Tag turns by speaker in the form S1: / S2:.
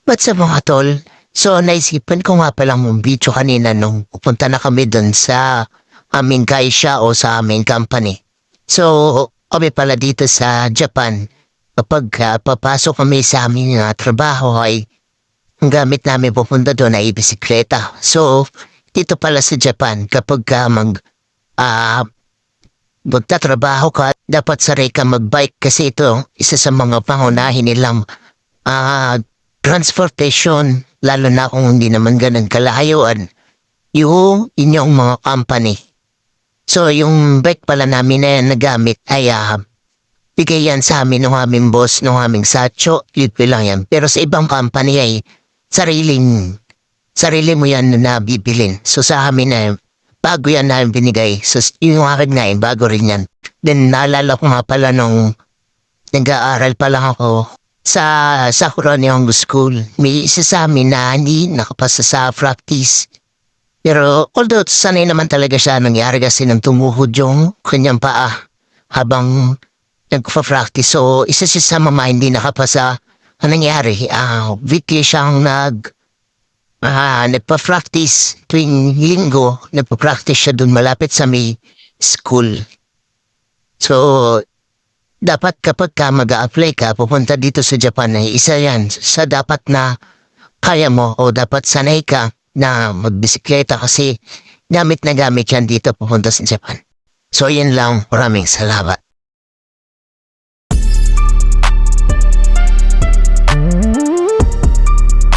S1: What's up mga tol? So naisipan ko nga palang mong video kanina nung pupunta na kami dun sa aming kaisya o sa aming company. So kami pala dito sa Japan, kapag papasok kami sa aming trabaho ay ang gamit namin pupunta doon ay bisikleta. So dito pala sa Japan kapag ah magtatrabaho ka, dapat saray ka magbike kasi ito isa sa mga pangunahin nilang ah transportation, lalo na kung hindi naman ganun kalayuan, yung inyong mga company. So, yung bike pala namin na yan nagamit ay bigay yan sa amin ng aming boss, ng aming satcho, libre lang yan. Pero sa ibang company ay sarili mo yan na bibilin. So, sa amin na bago yan na binigay. So, yung akin nga bago rin yan. Then, naalala ko nga pala nung nag-aaral pa lang ako sa Sakura Nihongo School. May isa sa amin na hindi nakapasa sa practice. Pero although sanay naman talaga siya, nangyari kasi nang tumuhod yung kanyang paa habang nagpa-practice. So isa siya sa mama hindi nakapasa. Ang nangyari, weekly siyang nagpa-practice tuwing linggo. Nagpa-practice siya dun malapit sa may school. So dapat kapag ka mag-a-apply ka, pupunta dito sa Japan ay isa yan sa dapat na kaya mo o dapat sanay ka na magbisikleta kasi gamit na gamit yan dito pupunta sa Japan. So yun lang, maraming salamat.